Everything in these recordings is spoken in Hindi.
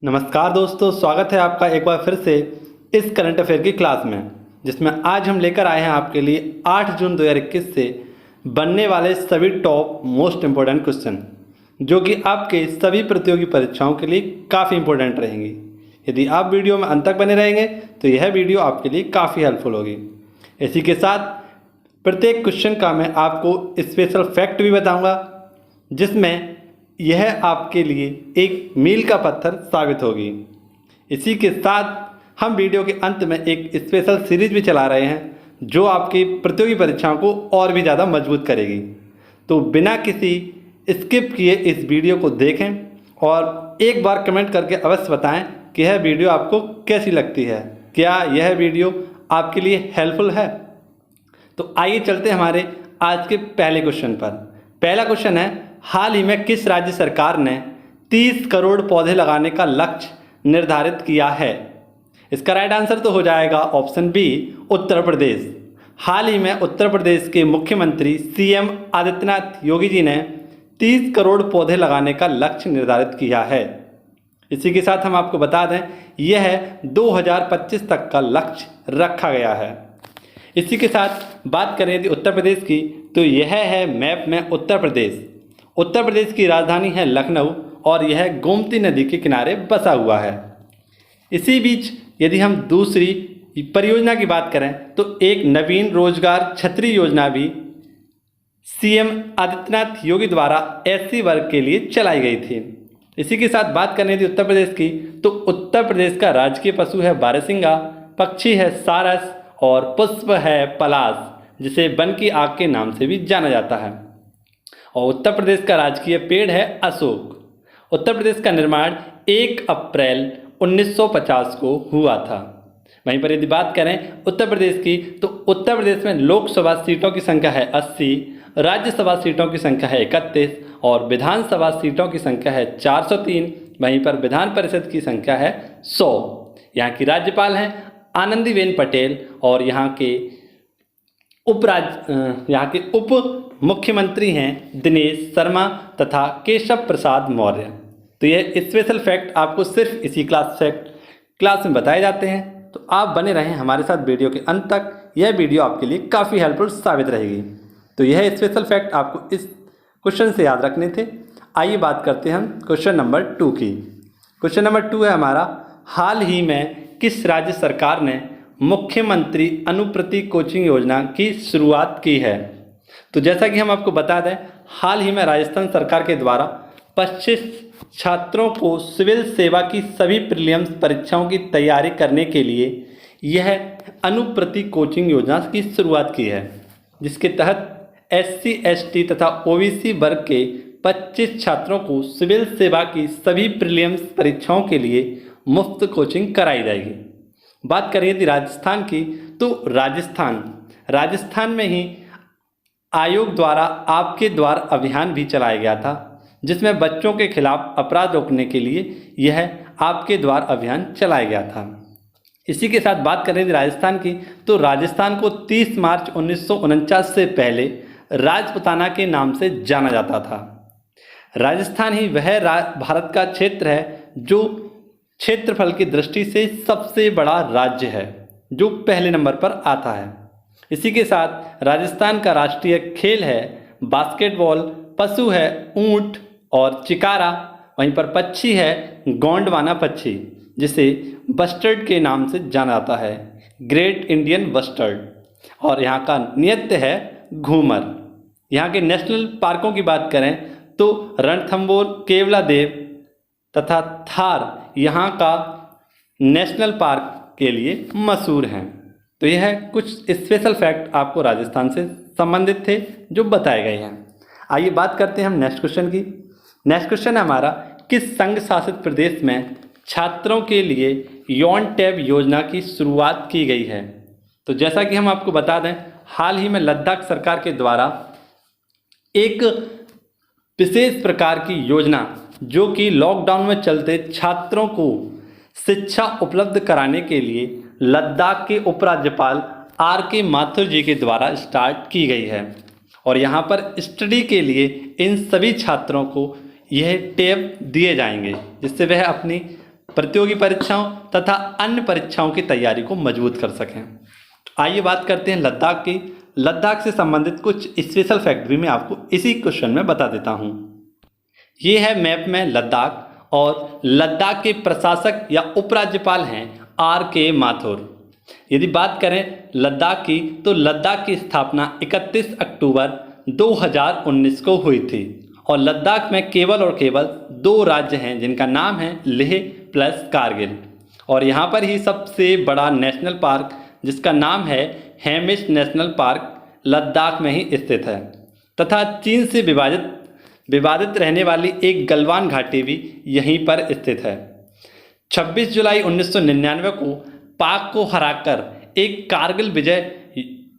नमस्कार दोस्तों, स्वागत है आपका एक बार फिर से इस करंट अफेयर की क्लास में, जिसमें आज हम लेकर आए हैं आपके लिए 8 जून 2021 से बनने वाले सभी टॉप मोस्ट इम्पोर्टेंट क्वेश्चन, जो कि आपके सभी प्रतियोगी परीक्षाओं के लिए काफ़ी इंपॉर्टेंट रहेंगी। यदि आप वीडियो में अंत तक बने रहेंगे तो यह वीडियो आपके लिए काफ़ी हेल्पफुल होगी। इसी के साथ प्रत्येक क्वेश्चन का मैं आपको स्पेशल फैक्ट भी बताऊँगा, जिसमें यह आपके लिए एक मील का पत्थर साबित होगी। इसी के साथ हम वीडियो के अंत में एक स्पेशल सीरीज भी चला रहे हैं, जो आपकी प्रतियोगी परीक्षाओं को और भी ज़्यादा मजबूत करेगी। तो बिना किसी स्किप किए इस वीडियो को देखें और एक बार कमेंट करके अवश्य बताएं कि यह वीडियो आपको कैसी लगती है, क्या यह वीडियो आपके लिए हेल्पफुल है। तो आइए चलते हैं हमारे आज के पहले क्वेश्चन पर। पहला क्वेश्चन है, हाल ही में किस राज्य सरकार ने 30 करोड़ पौधे लगाने का लक्ष्य निर्धारित किया है। इसका राइट आंसर तो हो जाएगा ऑप्शन बी, उत्तर प्रदेश। हाल ही में उत्तर प्रदेश के मुख्यमंत्री सीएम आदित्यनाथ योगी जी ने 30 करोड़ पौधे लगाने का लक्ष्य निर्धारित किया है। इसी के साथ हम आपको बता दें, यह 2025 तक का लक्ष्य रखा गया है। इसी के साथ बात करें यदि उत्तर प्रदेश की, तो यह है मैप में उत्तर प्रदेश। उत्तर प्रदेश की राजधानी है लखनऊ और यह गोमती नदी के किनारे बसा हुआ है। इसी बीच यदि हम दूसरी परियोजना की बात करें, तो एक नवीन रोजगार छतरी योजना भी सीएम आदित्यनाथ योगी द्वारा एससी वर्ग के लिए चलाई गई थी। इसी के साथ बात करें यदि उत्तर प्रदेश की, तो उत्तर प्रदेश का राजकीय पशु है बारहसिंगा, पक्षी है सारस और पुष्प है पलाश, जिसे वन की आग के नाम से भी जाना जाता है। और उत्तर प्रदेश का राजकीय पेड़ है अशोक। उत्तर प्रदेश का निर्माण 1 अप्रैल 1950 को हुआ था। वहीं पर यदि बात करें उत्तर प्रदेश की, तो उत्तर प्रदेश में लोकसभा सीटों की संख्या है 80, राज्यसभा सीटों की संख्या है 31 और विधानसभा सीटों की संख्या है 403। वहीं पर विधान परिषद की संख्या है 100। यहाँ की राज्यपाल हैं आनंदीबेन पटेल और यहाँ के उप मुख्यमंत्री हैं दिनेश शर्मा तथा केशव प्रसाद मौर्य। तो यह स्पेशल फैक्ट आपको सिर्फ इसी क्लास में बताए जाते हैं। तो आप बने रहें हमारे साथ वीडियो के अंत तक, यह वीडियो आपके लिए काफ़ी हेल्पफुल साबित रहेगी। तो यह स्पेशल फैक्ट आपको इस क्वेश्चन से याद रखने थे। आइए बात करते हैं हम क्वेश्चन नंबर 2 की। क्वेश्चन नंबर 2 है हमारा, हाल ही में किस राज्य सरकार ने मुख्यमंत्री अनुप्रति कोचिंग योजना की शुरुआत की है। तो जैसा कि हम आपको बता दें, हाल ही में राजस्थान सरकार के द्वारा 25 छात्रों को सिविल सेवा की सभी प्रीलिम्स परीक्षाओं की तैयारी करने के लिए यह अनुप्रति कोचिंग योजना की शुरुआत की है, जिसके तहत SC ST तथा OBC वर्ग के 25 छात्रों को सिविल सेवा की सभी प्रीलिम्स परीक्षाओं के लिए मुफ्त कोचिंग कराई जाएगी। बात करें यदि राजस्थान की, तो राजस्थान में ही आयोग द्वारा आपके द्वार अभियान भी चलाया गया था, जिसमें बच्चों के खिलाफ अपराध रोकने के लिए यह आपके द्वार अभियान चलाया गया था। इसी के साथ बात करें यदि राजस्थान की, तो राजस्थान को 30 मार्च 1949 से पहले राजपुताना के नाम से जाना जाता था। राजस्थान ही वह भारत का क्षेत्र है जो क्षेत्रफल की दृष्टि से सबसे बड़ा राज्य है, जो पहले नंबर पर आता है। इसी के साथ राजस्थान का राष्ट्रीय खेल है बास्केटबॉल, पशु है ऊंट और चिकारा, वहीं पर पक्षी है गोंडवाना पक्षी, जिसे बस्टर्ड के नाम से जाना जाता है, ग्रेट इंडियन बस्टर्ड। और यहाँ का नृत्य है घूमर। यहाँ के नेशनल पार्कों की बात करें तो रणथंबोर, केवलादेव तथा थार यहाँ का नेशनल पार्क के लिए मशहूर हैं। तो यह कुछ स्पेशल फैक्ट आपको राजस्थान से संबंधित थे जो बताए गए हैं। आइए बात करते हैं हम नेक्स्ट क्वेश्चन की। नेक्स्ट क्वेश्चन है हमारा, किस संघ शासित प्रदेश में छात्रों के लिए यौन टैब योजना की शुरुआत की गई है। तो जैसा कि हम आपको बता दें, हाल ही में लद्दाख सरकार के द्वारा एक विशेष प्रकार की योजना, जो कि लॉकडाउन में चलते छात्रों को शिक्षा उपलब्ध कराने के लिए लद्दाख के उपराज्यपाल RK माथुर जी के द्वारा स्टार्ट की गई है। और यहाँ पर स्टडी के लिए इन सभी छात्रों को यह टैब दिए जाएंगे, जिससे वह अपनी प्रतियोगी परीक्षाओं तथा अन्य परीक्षाओं की तैयारी को मजबूत कर सकें। आइए बात करते हैं लद्दाख की। लद्दाख से संबंधित कुछ स्पेशल फैक्ट भी मैं आपको इसी क्वेश्चन में बता देता हूँ। ये है मैप में लद्दाख, और लद्दाख के प्रशासक या उपराज्यपाल हैं R.K. माथुर। यदि बात करें लद्दाख की, तो लद्दाख की स्थापना 31 अक्टूबर 2019 को हुई थी, और लद्दाख में केवल और केवल 2 राज्य हैं जिनका नाम है लेह प्लस कारगिल, और यहाँ पर ही सबसे बड़ा नेशनल पार्क जिसका नाम है हेमिश नेशनल पार्क लद्दाख में ही स्थित है, तथा चीन से विवादित रहने वाली एक गलवान घाटी भी यहीं पर स्थित है। 26 जुलाई 1999 को पाक को हराकर एक कारगिल विजय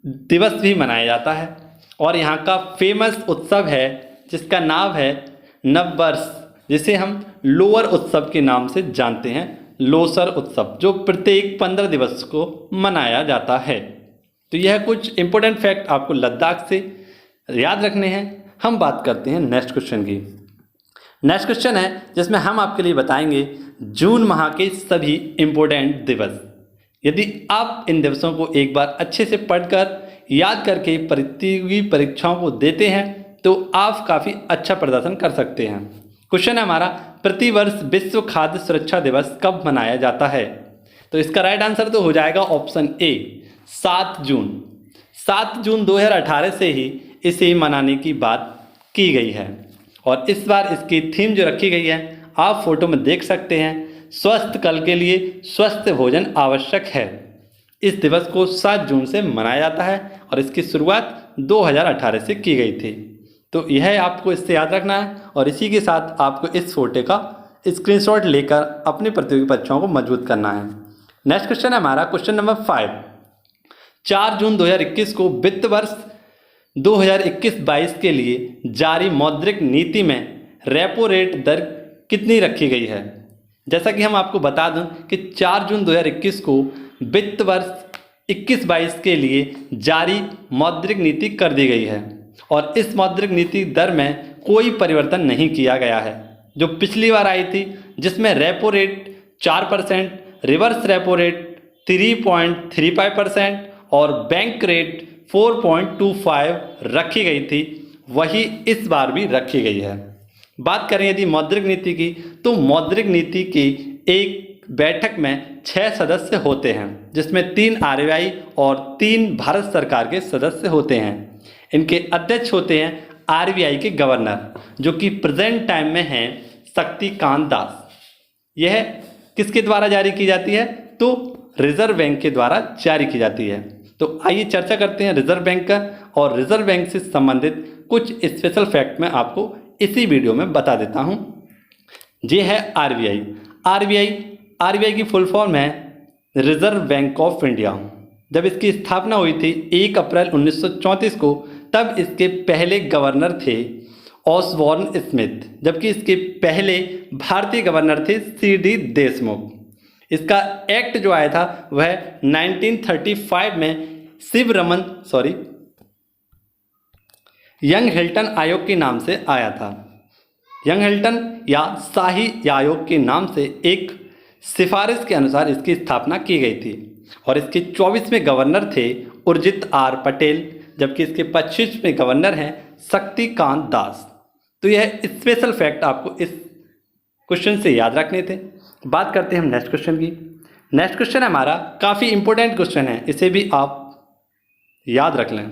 दिवस भी मनाया जाता है, और यहाँ का फेमस उत्सव है जिसका नाम है नववर्ष, जिसे हम लोअर उत्सव के नाम से जानते हैं, लोसर उत्सव, जो प्रत्येक 15 दिवस को मनाया जाता है। तो यह कुछ इंपॉर्टेंट फैक्ट आपको लद्दाख से याद रखने हैं। हम बात करते हैं नेक्स्ट क्वेश्चन की। नेक्स्ट क्वेश्चन है जिसमें हम आपके लिए बताएंगे जून माह के सभी इंपॉर्टेंट दिवस। यदि आप इन दिवसों को एक बार अच्छे से पढ़कर याद करके प्रतियोगी परीक्षाओं को देते हैं तो आप काफ़ी अच्छा प्रदर्शन कर सकते हैं। क्वेश्चन है हमारा, प्रतिवर्ष विश्व खाद्य सुरक्षा दिवस कब मनाया जाता है? तो इसका राइट आंसर तो हो जाएगा ऑप्शन ए 7 जून। 7 जून 2018 से ही इसे मनाने की बात की गई है, और इस बार इसकी थीम जो रखी गई है आप फोटो में देख सकते हैं, स्वस्थ कल के लिए स्वस्थ भोजन आवश्यक है। इस दिवस को 7 जून से मनाया जाता है और इसकी शुरुआत 2018 से की गई थी। तो यह आपको इससे याद रखना है, और इसी के साथ आपको इस फोटो का स्क्रीनशॉट लेकर अपनी प्रतियोगी परीक्षाओं को मजबूत करना है। नेक्स्ट क्वेश्चन है हमारा क्वेश्चन नंबर 5। 4 जून 2021 को वित्त वर्ष 2021-22 के लिए जारी मौद्रिक नीति में रेपो रेट दर कितनी रखी गई है? जैसा कि हम आपको बता दूं कि 4 जून 2021 को वित्त वर्ष 21-22 के लिए जारी मौद्रिक नीति कर दी गई है, और इस मौद्रिक नीति दर में कोई परिवर्तन नहीं किया गया है, जो पिछली बार आई थी जिसमें repo rate 4%, reverse repo rate 3.35% और बैंक रेट 4.25 रखी गई थी, वही इस बार भी रखी गई है। बात करें यदि मौद्रिक नीति की, तो मौद्रिक नीति की एक बैठक में 6 सदस्य होते हैं, जिसमें 3 RBI और 3 भारत सरकार के सदस्य होते हैं। इनके अध्यक्ष होते हैं RBI के गवर्नर, जो कि प्रेजेंट टाइम में हैं शक्तिकांत दास। यह किसके द्वारा जारी की जाती है? तो रिजर्व बैंक के द्वारा जारी की जाती है। तो आइए चर्चा करते हैं रिजर्व बैंक का, और रिजर्व बैंक से संबंधित कुछ स्पेशल फैक्ट मैं आपको इसी वीडियो में बता देता हूं। ये है RBI की फुल फॉर्म है रिजर्व बैंक ऑफ इंडिया। जब इसकी स्थापना हुई थी 1 अप्रैल 1934 को, तब इसके पहले गवर्नर थे ऑसबॉर्न स्मिथ, जबकि इसके पहले भारतीय गवर्नर थे CD देशमुख। इसका एक्ट जो आया था वह 1935 में यंग हिल्टन आयोग के नाम से आया था। यंग हिल्टन या शाही आयोग के नाम से एक सिफारिश के अनुसार इसकी स्थापना की गई थी, और इसके 24वें गवर्नर थे उर्जित R पटेल, जबकि इसके 25वें गवर्नर हैं शक्तिकांत दास। तो यह स्पेशल फैक्ट आपको इस क्वेश्चन से याद रखने थे। बात करते हैं हम नेक्स्ट क्वेश्चन की। नेक्स्ट क्वेश्चन हमारा काफ़ी इंपॉर्टेंट क्वेश्चन है, इसे भी आप याद रख लें।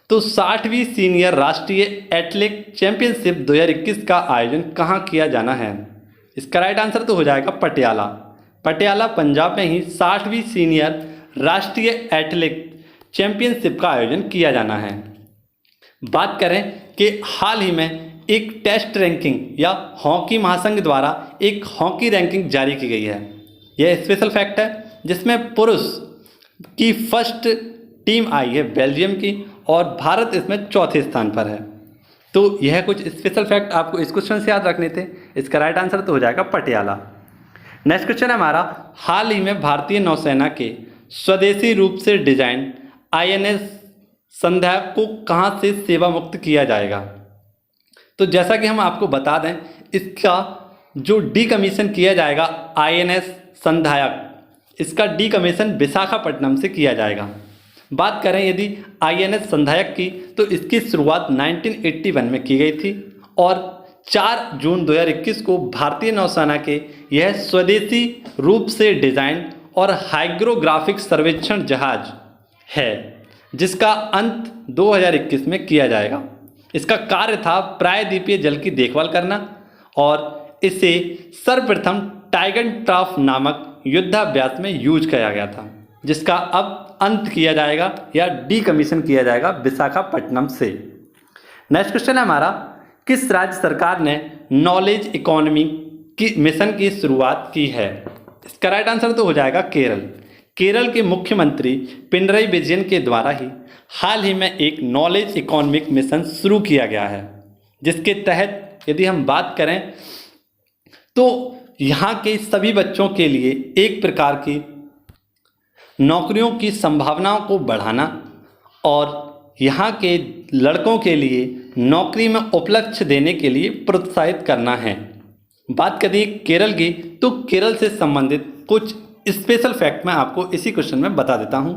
तो 60वीं सीनियर राष्ट्रीय एथलेटिक चैंपियनशिप 2021 का आयोजन कहाँ किया जाना है? इसका राइट आंसर तो हो जाएगा पटियाला पंजाब में ही 60वीं सीनियर राष्ट्रीय एथलेटिक चैंपियनशिप का आयोजन किया जाना है। बात करें कि हाल ही में एक टेस्ट रैंकिंग या हॉकी महासंघ द्वारा एक हॉकी रैंकिंग जारी की गई है। यह स्पेशल फैक्ट है, जिसमें पुरुष की फर्स्ट टीम आई है बेल्जियम की, और भारत इसमें चौथे स्थान पर है। तो यह कुछ स्पेशल फैक्ट आपको इस क्वेश्चन से याद रखने थे। इसका राइट आंसर तो हो जाएगा पटियाला। नेक्स्ट क्वेश्चन है हमारा, हाल ही में भारतीय नौसेना के स्वदेशी रूप से डिजाइन INS संध्या को कहाँ से सेवा मुक्त किया जाएगा? तो जैसा कि हम आपको बता दें, इसका जो डीकमीशन किया जाएगा INS संधायक, इसका डीकमीशन विशाखापट्टनम से किया जाएगा। बात करें यदि INS संधायक की, तो इसकी शुरुआत 1981 में की गई थी और 4 जून 2021 को भारतीय नौसेना के यह स्वदेशी रूप से डिजाइन और हाइग्रोग्राफिक सर्वेक्षण जहाज है, जिसका अंत 2021 में किया जाएगा। इसका कार्य था प्रायद्वीपीय जल की देखभाल करना और इसे सर्वप्रथम टाइगन ट्राफ नामक युद्धाभ्यास में यूज किया गया था, जिसका अब अंत किया जाएगा या डीकमीशन किया जाएगा विशाखापट्टनम से। नेक्स्ट क्वेश्चन है हमारा, किस राज्य सरकार ने नॉलेज इकोनॉमी की मिशन की शुरुआत की है? इसका राइट आंसर तो हो जाएगा केरल। केरल के मुख्यमंत्री पिनरई विजयन के द्वारा ही हाल ही में एक नॉलेज इकोनॉमिक मिशन शुरू किया गया है, जिसके तहत यदि हम बात करें तो यहाँ के सभी बच्चों के लिए एक प्रकार की नौकरियों की संभावनाओं को बढ़ाना और यहाँ के लड़कों के लिए नौकरी में उपलक्ष्य देने के लिए प्रोत्साहित करना है। बात करें केरल की, तो केरल से संबंधित कुछ स्पेशल फैक्ट मैं आपको इसी क्वेश्चन में बता देता हूँ।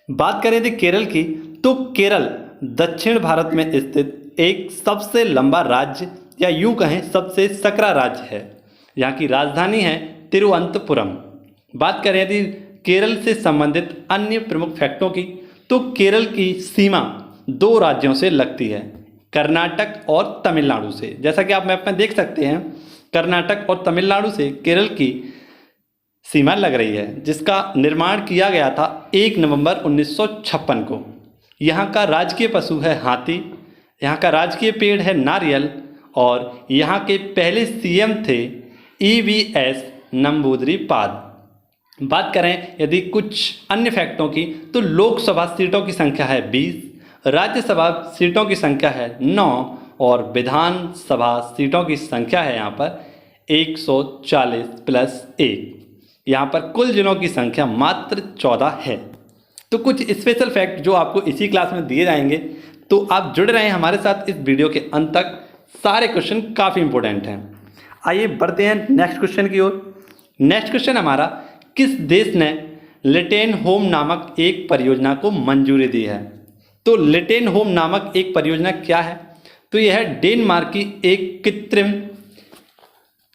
बात करें यदि केरल की, तो केरल दक्षिण भारत में स्थित एक सबसे लंबा राज्य या यूं कहें सबसे सकरा राज्य है। यहाँ की राजधानी है तिरुवनंतपुरम। बात करें यदि केरल से संबंधित अन्य प्रमुख फैक्टों की, तो केरल की सीमा 2 राज्यों से लगती है, कर्नाटक और तमिलनाडु से। जैसा कि आप मैप में देख सकते हैं, कर्नाटक और तमिलनाडु से केरल की सीमा लग रही है, जिसका निर्माण किया गया था 1 नवंबर 1956 को। यहाँ का राजकीय पशु है हाथी, यहाँ का राजकीय पेड़ है नारियल और यहाँ के पहले CM थे EVS नंबूदरीपाद। बात करें यदि कुछ अन्य फैक्टों की, तो लोकसभा सीटों की संख्या है 20, राज्यसभा सीटों की संख्या है 9 और विधानसभा सीटों की संख्या है यहाँ पर 140 + 1। यहाँ पर कुल जिलों की संख्या मात्र 14 है। तो कुछ स्पेशल फैक्ट जो आपको इसी क्लास में दिए जाएंगे, तो आप जुड़ रहे हैं हमारे साथ इस वीडियो के अंत तक। सारे क्वेश्चन काफ़ी इंपॉर्टेंट हैं। आइए बढ़ते हैं नेक्स्ट क्वेश्चन की ओर। नेक्स्ट क्वेश्चन हमारा, किस देश ने लिटेन होम नामक एक परियोजना को मंजूरी दी है? तो लिटेन होम नामक एक परियोजना क्या है? तो यह डेनमार्क की एक कृत्रिम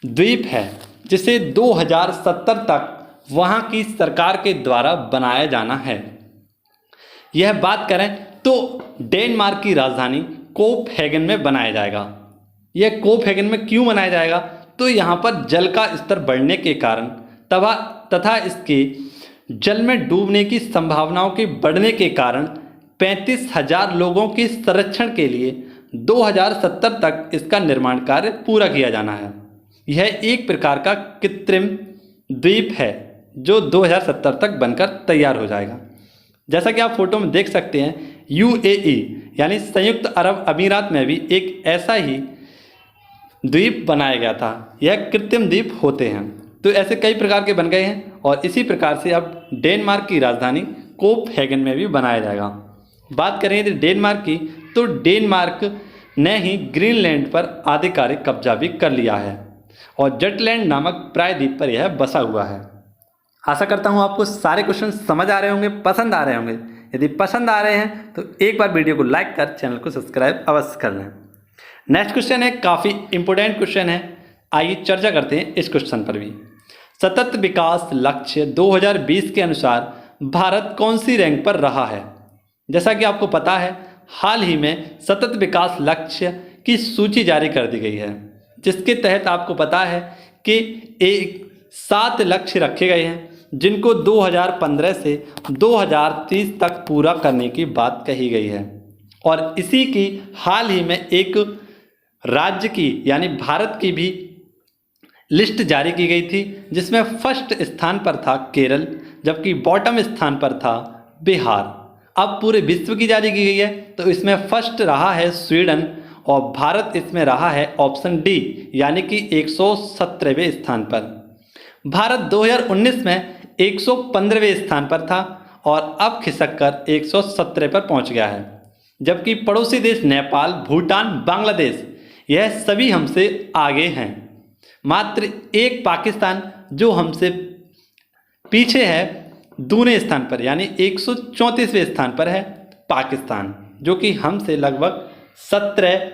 द्वीप है, जिसे 2070 तक वहाँ की सरकार के द्वारा बनाया जाना है। यह बात करें तो डेनमार्क की राजधानी कोपहेगन में बनाया जाएगा। यह कोपहेगन में क्यों बनाया जाएगा? तो यहाँ पर जल का स्तर बढ़ने के कारण तथा इसके जल में डूबने की संभावनाओं के बढ़ने के कारण 35,000 लोगों के संरक्षण के लिए 2070 तक इसका निर्माण कार्य पूरा किया जाना है। यह एक प्रकार का कृत्रिम द्वीप है जो 2070 तक बनकर तैयार हो जाएगा। जैसा कि आप फोटो में देख सकते हैं, UAE यानी संयुक्त अरब अमीरात में भी एक ऐसा ही द्वीप बनाया गया था। यह कृत्रिम द्वीप होते हैं, तो ऐसे कई प्रकार के बन गए हैं और इसी प्रकार से अब डेनमार्क की राजधानी कोपहेगन में भी बनाया जाएगा। बात करें यदि डेनमार्क की, तो डेनमार्क ने ही ग्रीनलैंड पर आधिकारिक कब्जा भी कर लिया है और जटलैंड नामक प्रायद्वीप पर यह बसा हुआ है। आशा करता हूँ आपको सारे क्वेश्चन समझ आ रहे होंगे, पसंद आ रहे होंगे। यदि पसंद आ रहे हैं तो एक बार वीडियो को लाइक कर चैनल को सब्सक्राइब अवश्य कर लें। नेक्स्ट क्वेश्चन है, काफ़ी इंपॉर्टेंट क्वेश्चन है। आइए चर्चा करते हैं इस क्वेश्चन पर भी। सतत विकास लक्ष्य 2020 के अनुसार भारत कौन सी रैंक पर रहा है? जैसा कि आपको पता है, हाल ही में सतत विकास लक्ष्य की सूची जारी कर दी गई है, जिसके तहत आपको पता है कि 7 लक्ष्य रखे गए हैं, जिनको 2015 से 2030 तक पूरा करने की बात कही गई है। और इसी की हाल ही में एक राज्य की यानी भारत की भी लिस्ट जारी की गई थी, जिसमें फर्स्ट स्थान पर था केरल, जबकि बॉटम स्थान पर था बिहार। अब पूरे विश्व की जारी की गई है, तो इसमें फर्स्ट रहा है स्वीडन और भारत इसमें रहा है ऑप्शन डी यानी कि 117वें स्थान पर। भारत 2019 में 115वें स्थान पर था और अब खिसक कर 117 पर पहुंच गया है, जबकि पड़ोसी देश नेपाल, भूटान, बांग्लादेश यह सभी हमसे आगे हैं। मात्र एक पाकिस्तान जो हमसे पीछे है दूसरे स्थान पर, यानी 134वें स्थान पर है पाकिस्तान, जो कि हमसे लगभग 17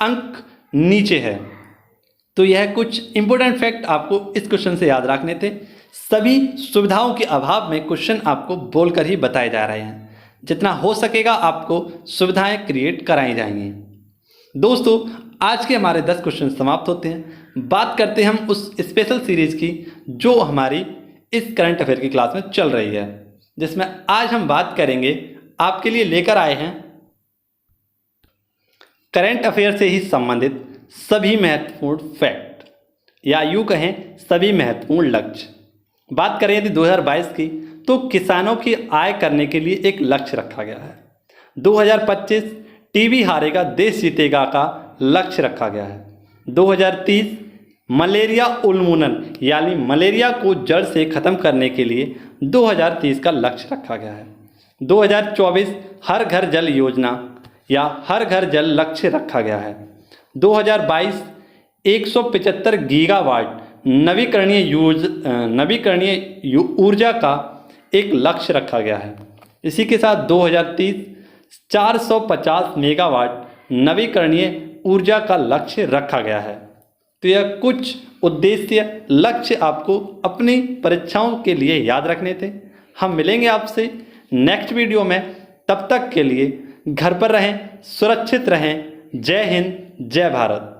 अंक नीचे है। तो यह कुछ इंपॉर्टेंट फैक्ट आपको इस क्वेश्चन से याद रखने थे। सभी सुविधाओं के अभाव में क्वेश्चन आपको बोलकर ही बताए जा रहे हैं। जितना हो सकेगा आपको सुविधाएं क्रिएट कराई जाएंगी। दोस्तों, आज के हमारे 10 क्वेश्चन समाप्त होते हैं। बात करते हैं हम उस स्पेशल सीरीज की जो हमारी इस करंट अफेयर की क्लास में चल रही है, जिसमें आज हम बात करेंगे, आपके लिए लेकर आए हैं करंट अफेयर से ही संबंधित सभी महत्वपूर्ण फैक्ट, या यूँ कहें सभी महत्वपूर्ण लक्ष्य। बात करें यदि 2022 की, तो किसानों की आय करने के लिए एक लक्ष्य रखा गया है। 2025 टीबी हारेगा देश जीतेगा का लक्ष्य रखा गया है। 2030 मलेरिया उन्मूलन, यानी मलेरिया को जड़ से खत्म करने के लिए 2030 का लक्ष्य रखा गया है। 2024 हर घर जल योजना या हर घर जल लक्ष्य रखा गया है। 2022 175 गीगावाट नवीकरणीय ऊर्जा का एक लक्ष्य रखा गया है। इसी के साथ 2030 450 मेगावाट नवीकरणीय ऊर्जा का लक्ष्य रखा गया है। तो यह कुछ उद्देश्य लक्ष्य आपको अपनी परीक्षाओं के लिए याद रखने थे। हम मिलेंगे आपसे नेक्स्ट वीडियो में। तब तक के लिए घर पर रहें, सुरक्षित रहें। जय हिंद, जय भारत।